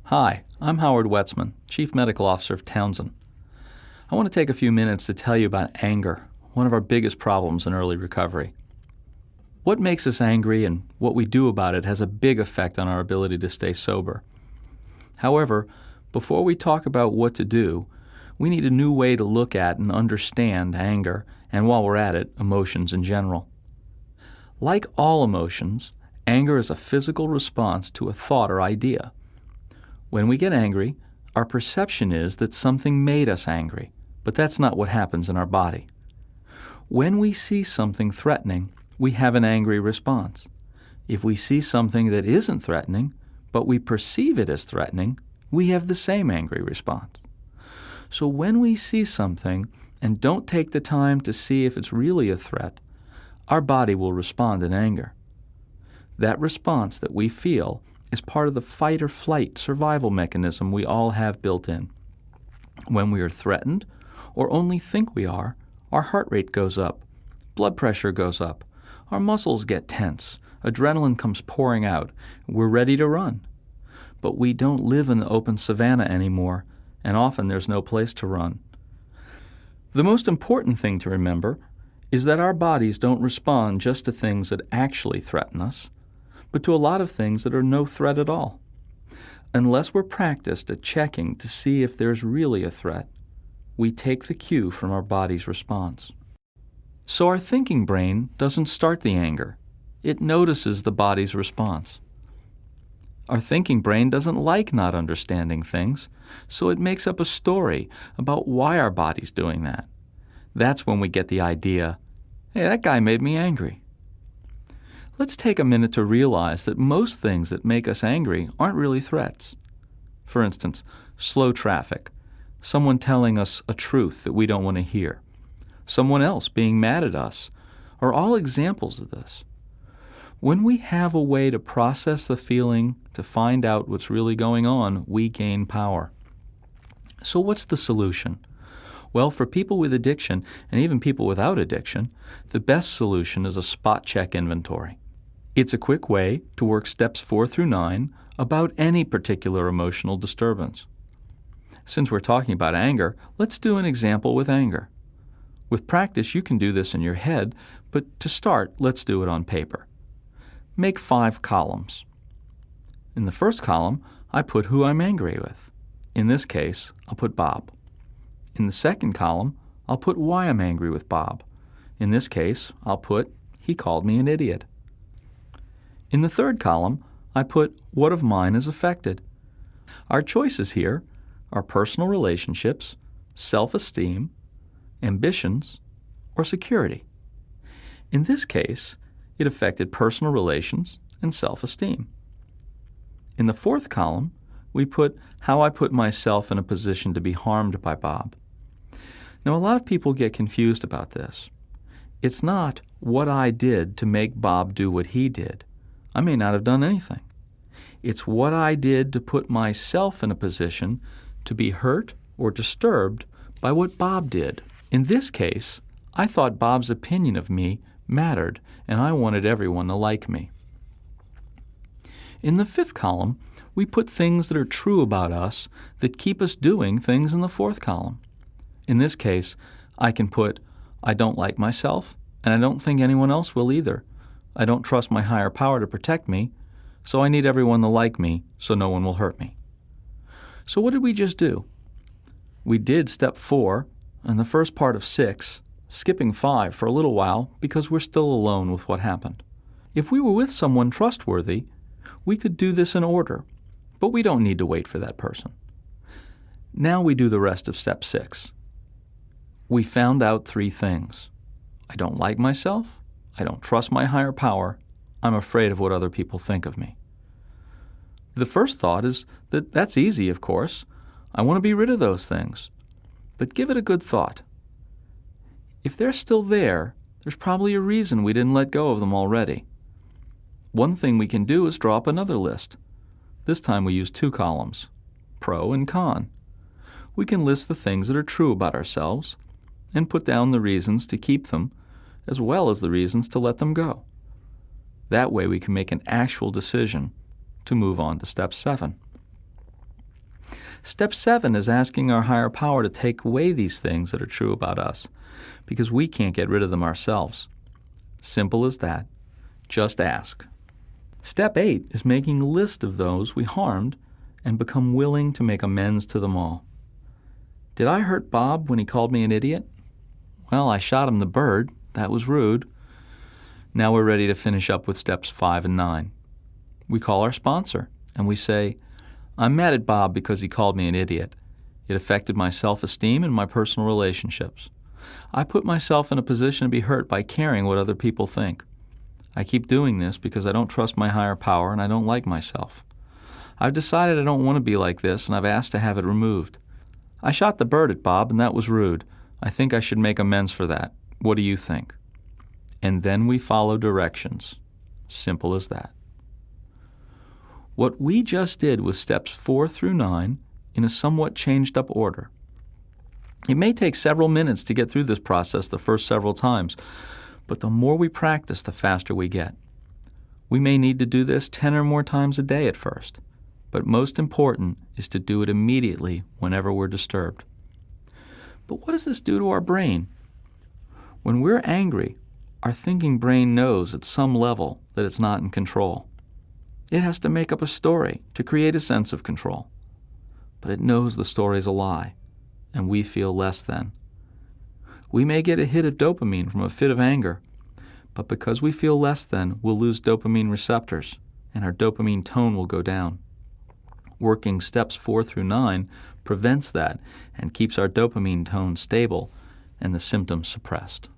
Hi, I'm Howard Wetsman, Chief Medical Officer of Townsend. I want to take a few minutes to tell you about anger, one of our biggest problems in early recovery. What makes us angry and what we do about it has a big effect on our ability to stay sober. However, before we talk about what to do, we need a new way to look at and understand anger, and while we're at it, emotions in general. Like all emotions, anger is a physical response to a thought or idea. When we get angry, our perception is that something made us angry, but that's not what happens in our body. When we see something threatening, we have an angry response. If we see something that isn't threatening, but we perceive it as threatening, we have the same angry response. So when we see something and don't take the time to see if it's really a threat, our body will respond in anger. That response that we feel is part of the fight or flight survival mechanism we all have built in. When we are threatened, or only think we are, our heart rate goes up, blood pressure goes up, our muscles get tense, adrenaline comes pouring out, we're ready to run. But we don't live in the open savanna anymore, and often there's no place to run. The most important thing to remember is that our bodies don't respond just to things that actually threaten us, but to a lot of things that are no threat at all. Unless we're practiced at checking to see if there's really a threat, we take the cue from our body's response. So our thinking brain doesn't start the anger. It notices the body's response. Our thinking brain doesn't like not understanding things, so it makes up a story about why our body's doing that. That's when we get the idea, hey, that guy made me angry. Let's take a minute to realize that most things that make us angry aren't really threats. For instance, slow traffic, someone telling us a truth that we don't want to hear, someone else being mad at us, are all examples of this. When we have a way to process the feeling, to find out what's really going on, we gain power. So what's the solution? Well, for people with addiction, and even people without addiction, the best solution is a spot check inventory. It's a quick way to work steps 4 through 9 about any particular emotional disturbance. Since we're talking about anger, let's do an example with anger. With practice, you can do this in your head, but to start, let's do it on paper. Make 5 columns. In the first column, I put who I'm angry with. In this case, I'll put Bob. In the second column, I'll put why I'm angry with Bob. In this case, I'll put he called me an idiot. In the third column, I put what of mine is affected. Our choices here are personal relationships, self-esteem, ambitions, or security. In this case, it affected personal relations and self-esteem. In the fourth column, we put how I put myself in a position to be harmed by Bob. Now, a lot of people get confused about this. It's not what I did to make Bob do what he did. I may not have done anything. It's what I did to put myself in a position to be hurt or disturbed by what Bob did. In this case, I thought Bob's opinion of me mattered, and I wanted everyone to like me. In the fifth column, we put things that are true about us that keep us doing things in the fourth column. In this case, I can put, I don't like myself, and I don't think anyone else will either. I don't trust my higher power to protect me, so I need everyone to like me so no one will hurt me. So what did we just do? We did step 4 and the first part of 6, skipping 5 for a little while because we're still alone with what happened. If we were with someone trustworthy, we could do this in order, but we don't need to wait for that person. Now we do the rest of step 6. We found out 3 things. I don't like myself, I don't trust my higher power, I'm afraid of what other people think of me. The first thought is that that's easy, of course. I want to be rid of those things. But give it a good thought. If they're still there, there's probably a reason we didn't let go of them already. One thing we can do is draw up another list. This time we use 2 columns, pro and con. We can list the things that are true about ourselves and put down the reasons to keep them as well as the reasons to let them go. That way we can make an actual decision to move on to step 7. Step 7 is asking our higher power to take away these things that are true about us, because we can't get rid of them ourselves. Simple as that. Just ask. Step 8 is making a list of those we harmed and become willing to make amends to them all. Did I hurt Bob when he called me an idiot? Well, I shot him the bird. That was rude. Now we're ready to finish up with steps 5 and 9. We call our sponsor and we say, I'm mad at Bob because he called me an idiot. It affected my self-esteem and my personal relationships. I put myself in a position to be hurt by caring what other people think. I keep doing this because I don't trust my higher power and I don't like myself. I've decided I don't want to be like this and I've asked to have it removed. I shot the bird at Bob and that was rude. I think I should make amends for that. What do you think? And then we follow directions. Simple as that. What we just did was steps 4 through 9 in a somewhat changed up order. It may take several minutes to get through this process the first several times, but the more we practice, the faster we get. We may need to do this 10 or more times a day at first, but most important is to do it immediately whenever we're disturbed. But what does this do to our brain? When we're angry, our thinking brain knows at some level that it's not in control. It has to make up a story to create a sense of control. But it knows the story's a lie, and we feel less than. We may get a hit of dopamine from a fit of anger, but because we feel less than, we'll lose dopamine receptors, and our dopamine tone will go down. Working steps 4 through 9 prevents that and keeps our dopamine tone stable and the symptoms suppressed.